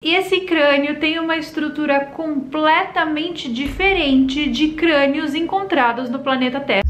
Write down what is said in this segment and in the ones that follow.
E esse crânio tem uma estrutura completamente diferente de crânios encontrados no planeta Terra.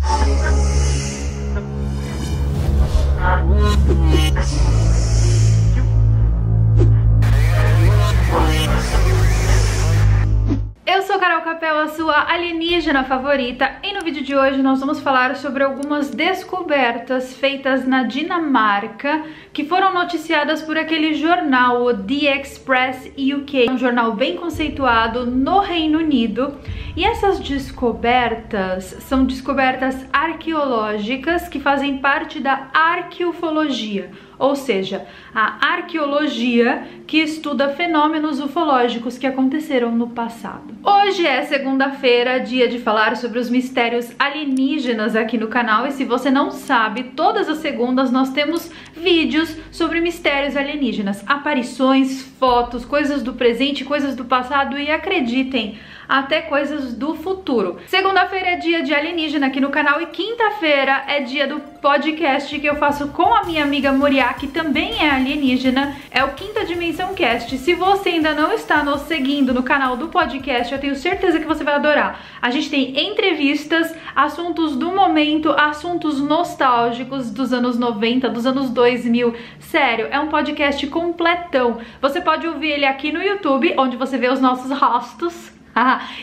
Eu sou Carol Capel, a sua alienígena favorita, e no vídeo de hoje nós vamos falar sobre algumas descobertas feitas na Dinamarca que foram noticiadas por aquele jornal, o The Express UK, um jornal bem conceituado no Reino Unido. E essas descobertas são descobertas arqueológicas que fazem parte da arqueufologia, ou seja, a arqueologia que estuda fenômenos ufológicos que aconteceram no passado. Hoje é segunda-feira, dia de falar sobre os mistérios alienígenas aqui no canal, e se você não sabe, todas as segundas nós temos vídeos sobre mistérios alienígenas, aparições, fotos, coisas do presente, coisas do passado e, acreditem, até coisas do futuro. Segunda-feira é dia de alienígena aqui no canal e quinta-feira é dia do podcast que eu faço com a minha amiga Moriá, que também é alienígena. É o Quinta Dimensão Cast. Se você ainda não está nos seguindo no canal do podcast, eu tenho certeza que você vai adorar. A gente tem entrevistas, assuntos do momento, assuntos nostálgicos dos anos 90, dos anos 2000. Sério, é um podcast completão. Você pode ouvir ele aqui no YouTube, onde você vê os nossos rostos.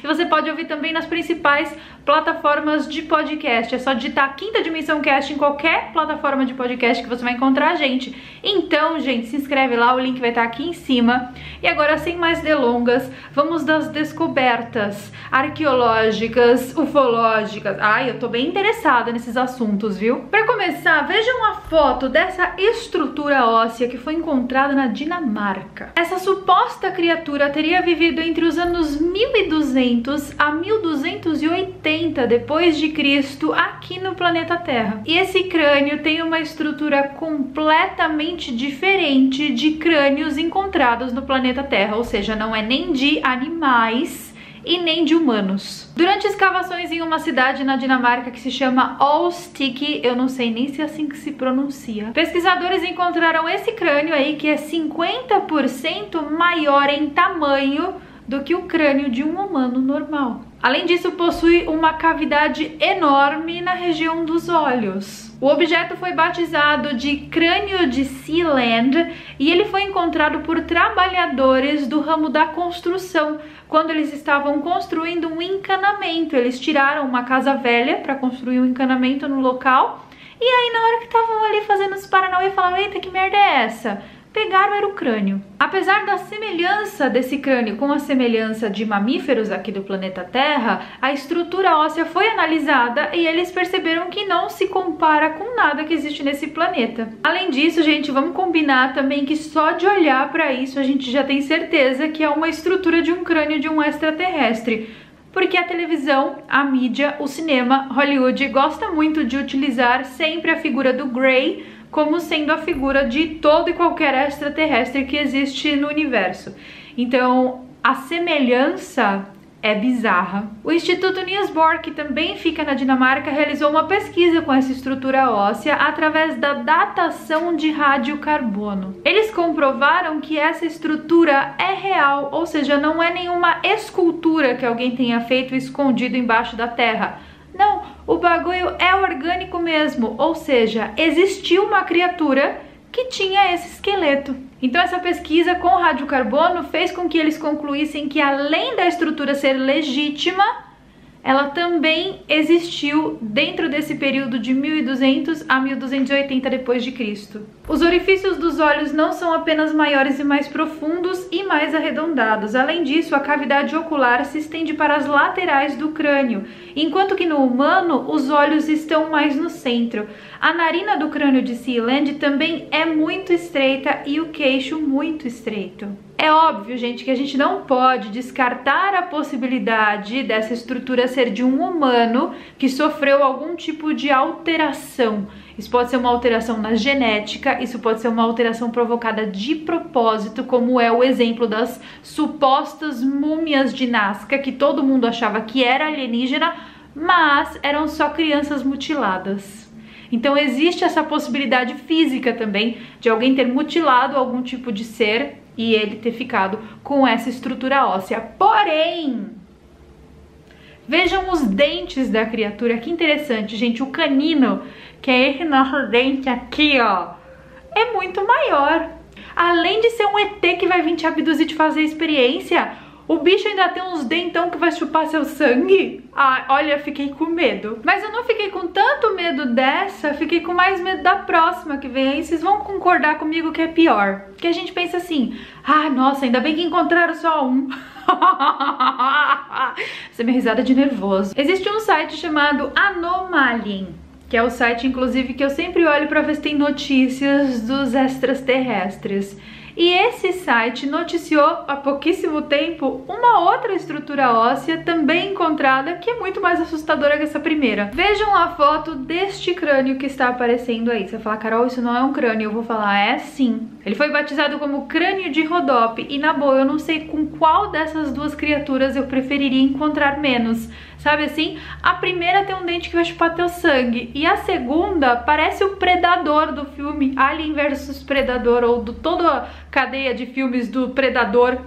E você pode ouvir também nas principais plataformas de podcast. É só digitar Quinta Dimensão Cast em qualquer plataforma de podcast que você vai encontrar a gente. Então, gente, se inscreve lá, o link vai estar aqui em cima. E agora, sem mais delongas, vamos das descobertas arqueológicas, ufológicas. Ai, eu tô bem interessada nesses assuntos, viu? Pra começar, vejam a foto dessa estrutura óssea que foi encontrada na Dinamarca. Essa suposta criatura teria vivido entre os anos 1200 a 1280 depois de Cristo aqui no planeta Terra. E esse crânio tem uma estrutura completamente diferente de crânios encontrados no planeta Terra, ou seja, não é nem de animais e nem de humanos. Durante escavações em uma cidade na Dinamarca que se chama Olstikke, eu não sei nem se é assim que se pronuncia, pesquisadores encontraram esse crânio aí que é 50% maior em tamanho do que o crânio de um humano normal. Além disso, possui uma cavidade enorme na região dos olhos. O objeto foi batizado de crânio de Sealand e ele foi encontrado por trabalhadores do ramo da construção quando eles estavam construindo um encanamento. Eles tiraram uma casa velha para construir um encanamento no local, e aí na hora que estavam ali fazendo os paranauê, falaram: eita, que merda é essa? Pegaram, era o crânio. Apesar da semelhança desse crânio com a semelhança de mamíferos aqui do planeta Terra, a estrutura óssea foi analisada e eles perceberam que não se compara com nada que existe nesse planeta. Além disso, gente, vamos combinar também que só de olhar para isso a gente já tem certeza que é uma estrutura de um crânio de um extraterrestre. Porque a televisão, a mídia, o cinema, Hollywood gosta muito de utilizar sempre a figura do Grey como sendo a figura de todo e qualquer extraterrestre que existe no universo. Então, a semelhança é bizarra. O Instituto Niels Bohr, que também fica na Dinamarca, realizou uma pesquisa com essa estrutura óssea através da datação de radiocarbono. Eles comprovaram que essa estrutura é real, ou seja, não é nenhuma escultura que alguém tenha feito escondido embaixo da terra. Não, o bagulho é orgânico mesmo, ou seja, existiu uma criatura que tinha esse esqueleto. Então essa pesquisa com radiocarbono fez com que eles concluíssem que, além da estrutura ser legítima, ela também existiu dentro desse período de 1200 a 1280 depois de Cristo. Os orifícios dos olhos não são apenas maiores e mais profundos e mais arredondados. Além disso, a cavidade ocular se estende para as laterais do crânio, enquanto que no humano os olhos estão mais no centro. A narina do crânio de Sealand também é muito estreita e o queixo muito estreito. É óbvio, gente, que a gente não pode descartar a possibilidade dessa estrutura ser de um humano que sofreu algum tipo de alteração. Isso pode ser uma alteração na genética, isso pode ser uma alteração provocada de propósito, como é o exemplo das supostas múmias de Nazca, que todo mundo achava que era alienígena, mas eram só crianças mutiladas. Então existe essa possibilidade física também de alguém ter mutilado algum tipo de ser e ele ter ficado com essa estrutura óssea. Porém, vejam os dentes da criatura, que interessante, gente. O canino, que é esse nosso dente aqui, ó, é muito maior. Além de ser um ET que vai vir te abduzir e te fazer experiência, o bicho ainda tem uns dentão que vai chupar seu sangue. Ah, olha, fiquei com medo. Mas eu não fiquei com tanto medo dessa, fiquei com mais medo da próxima que vem aí. Vocês vão concordar comigo que é pior. Que a gente pensa assim, ah, nossa, ainda bem que encontraram só um. Essa é minha risada de nervoso. Existe um site chamado Anomalien, que é o site, inclusive, que eu sempre olho para ver se tem notícias dos extraterrestres. E esse site noticiou há pouquíssimo tempo uma outra estrutura óssea também encontrada, que é muito mais assustadora que essa primeira. Vejam a foto deste crânio que está aparecendo aí. Você vai falar, Carol, isso não é um crânio. Eu vou falar, é sim. Ele foi batizado como crânio de Rhodope e, na boa, eu não sei com qual dessas duas criaturas eu preferiria encontrar menos. Sabe assim? A primeira tem um dente que vai chupar teu sangue e a segunda parece o Predador do filme Alien vs Predador, ou do toda a cadeia de filmes do Predador.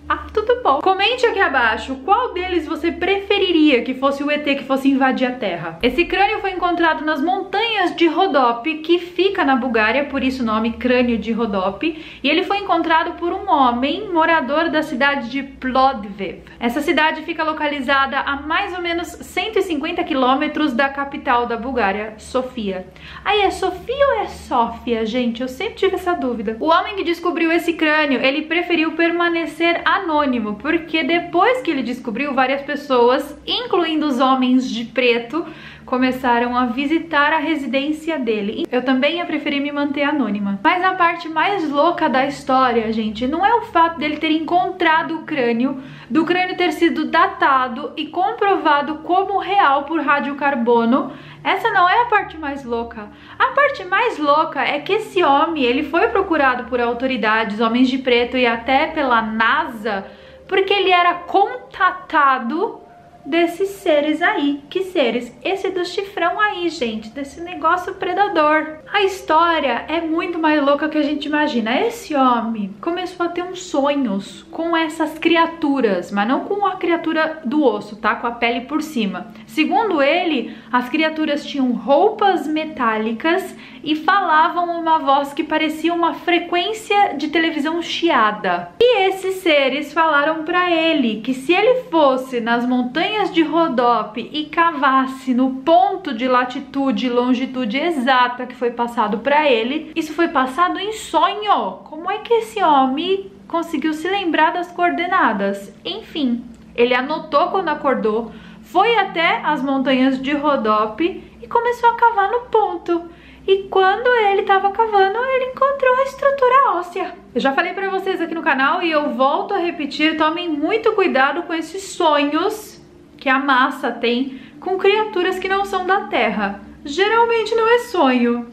Ah, tudo bom. Comente aqui abaixo qual deles você preferiria que fosse o ET que fosse invadir a Terra. Esse crânio foi encontrado nas montanhas de Rhodope, que fica na Bulgária, por isso o nome crânio de Rhodope, e ele foi encontrado por um homem morador da cidade de Plovdiv. Essa cidade fica localizada a mais ou menos 150 quilômetros da capital da Bulgária, Sofia. Aí é Sofia ou é Sófia, gente? Eu sempre tive essa dúvida. O homem que descobriu esse crânio, ele preferiu permanecer anônimo, porque depois que ele descobriu, várias pessoas, incluindo os homens de preto, começaram a visitar a residência dele. Eu também ia preferir me manter anônima. Mas a parte mais louca da história, gente, não é o fato dele ter encontrado o crânio, do crânio ter sido datado e comprovado como real por radiocarbono. Essa não é a parte mais louca. A parte mais louca é que esse homem, ele foi procurado por autoridades, homens de preto e até pela NASA, porque ele era contatado desses seres aí. Que seres? Esse do chifrão aí, gente, desse negócio predador. A história é muito mais louca que a gente imagina. Esse homem começou a ter uns sonhos com essas criaturas, mas não com a criatura do osso, tá? Com a pele por cima. Segundo ele, as criaturas tinham roupas metálicas e falavam uma voz que parecia uma frequência de televisão chiada. E esses seres falaram pra ele que se ele fosse nas montanhas de Rhodope e cavasse no ponto de latitude e longitude exata que foi passado pra ele, isso foi passado em sonho. Como é que esse homem conseguiu se lembrar das coordenadas? Enfim, ele anotou quando acordou, foi até as montanhas de Rhodope e começou a cavar no ponto. E quando ele estava cavando, ele encontrou a estrutura óssea. Eu já falei pra vocês aqui no canal e eu volto a repetir, tomem muito cuidado com esses sonhos que a massa tem com criaturas que não são da Terra. Geralmente não é sonho.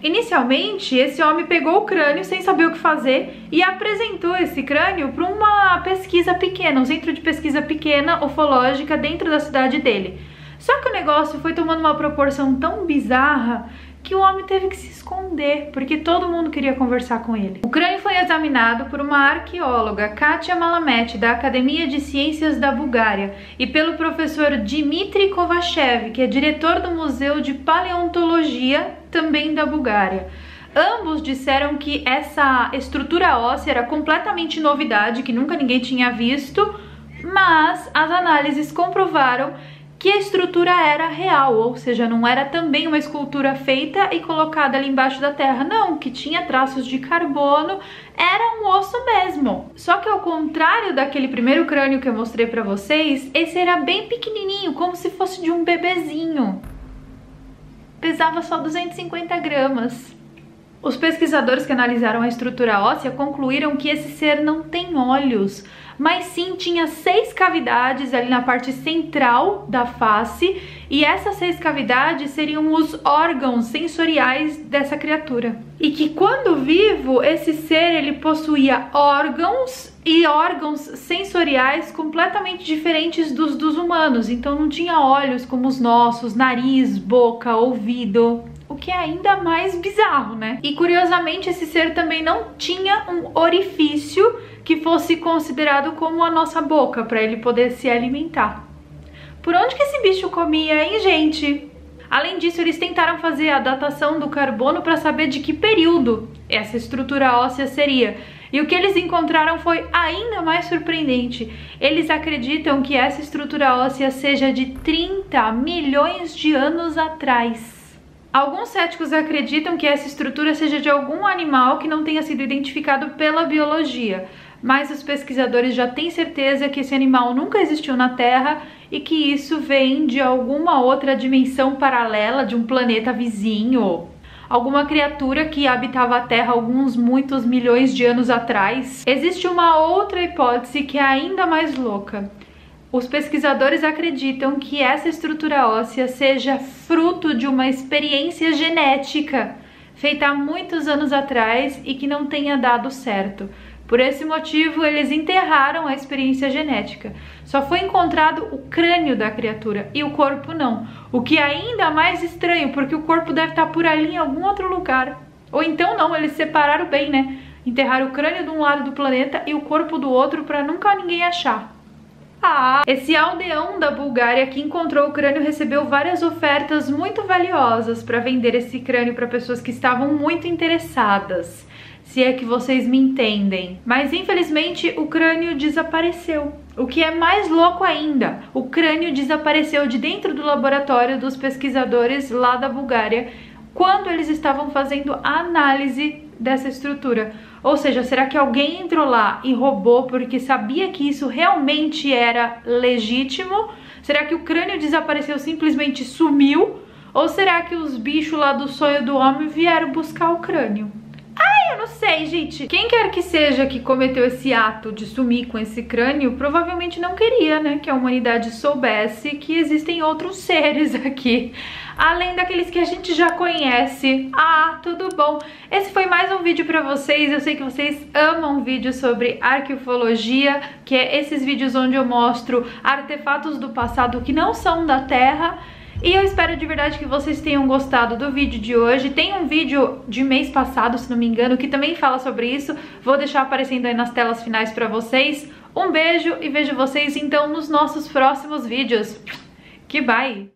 Inicialmente, esse homem pegou o crânio sem saber o que fazer e apresentou esse crânio para uma pesquisa pequena, um centro de pesquisa pequena, ufológica, dentro da cidade dele. Só que o negócio foi tomando uma proporção tão bizarra que o homem teve que se esconder, porque todo mundo queria conversar com ele. O crânio foi examinado por uma arqueóloga, Katia Malamet, da Academia de Ciências da Bulgária, e pelo professor Dmitry Kovachev, que é diretor do Museu de Paleontologia, também da Bulgária. Ambos disseram que essa estrutura óssea era completamente novidade, que nunca ninguém tinha visto, mas as análises comprovaram que a estrutura era real, ou seja, não era também uma escultura feita e colocada ali embaixo da terra, não, que tinha traços de carbono, era um osso mesmo. Só que ao contrário daquele primeiro crânio que eu mostrei pra vocês, esse era bem pequenininho, como se fosse de um bebezinho. Pesava só 250 gramas. Os pesquisadores que analisaram a estrutura óssea concluíram que esse ser não tem olhos, mas sim tinha 6 cavidades ali na parte central da face, e essas 6 cavidades seriam os órgãos sensoriais dessa criatura. E que quando vivo, esse ser ele possuía órgãos e órgãos sensoriais completamente diferentes dos humanos, então não tinha olhos como os nossos, nariz, boca, ouvido. O que é ainda mais bizarro, né? E curiosamente esse ser também não tinha um orifício que fosse considerado como a nossa boca para ele poder se alimentar. Por onde que esse bicho comia, hein, gente? Além disso, eles tentaram fazer a datação do carbono para saber de que período essa estrutura óssea seria. E o que eles encontraram foi ainda mais surpreendente. Eles acreditam que essa estrutura óssea seja de 30 milhões de anos atrás. Alguns céticos acreditam que essa estrutura seja de algum animal que não tenha sido identificado pela biologia. Mas os pesquisadores já têm certeza que esse animal nunca existiu na Terra e que isso vem de alguma outra dimensão paralela, de um planeta vizinho. Alguma criatura que habitava a Terra muitos milhões de anos atrás. Existe uma outra hipótese que é ainda mais louca. Os pesquisadores acreditam que essa estrutura óssea seja fruto de uma experiência genética feita há muitos anos atrás e que não tenha dado certo. Por esse motivo, eles enterraram a experiência genética. Só foi encontrado o crânio da criatura e o corpo não. O que é ainda mais estranho, porque o corpo deve estar por ali em algum outro lugar. Ou então não, eles separaram bem, né? Enterraram o crânio de um lado do planeta e o corpo do outro para nunca ninguém achar. Esse aldeão da Bulgária que encontrou o crânio recebeu várias ofertas muito valiosas para vender esse crânio para pessoas que estavam muito interessadas. Se é que vocês me entendem. Mas infelizmente o crânio desapareceu. O que é mais louco ainda, o crânio desapareceu de dentro do laboratório dos pesquisadores lá da Bulgária quando eles estavam fazendo a análise dessa estrutura. Ou seja, será que alguém entrou lá e roubou porque sabia que isso realmente era legítimo? Será que o crânio desapareceu, simplesmente sumiu? Ou será que os bichos lá do sonho do homem vieram buscar o crânio? Eu não sei, gente. Quem quer que seja que cometeu esse ato de sumir com esse crânio, provavelmente não queria, né, que a humanidade soubesse que existem outros seres aqui, além daqueles que a gente já conhece. Tudo bom. Esse foi mais um vídeo pra vocês. Eu sei que vocês amam vídeos sobre arqueologia, que é esses vídeos onde eu mostro artefatos do passado que não são da Terra. E eu espero de verdade que vocês tenham gostado do vídeo de hoje. Tem um vídeo de mês passado, se não me engano, que também fala sobre isso. Vou deixar aparecendo aí nas telas finais pra vocês. Um beijo e vejo vocês então nos nossos próximos vídeos. Que bye!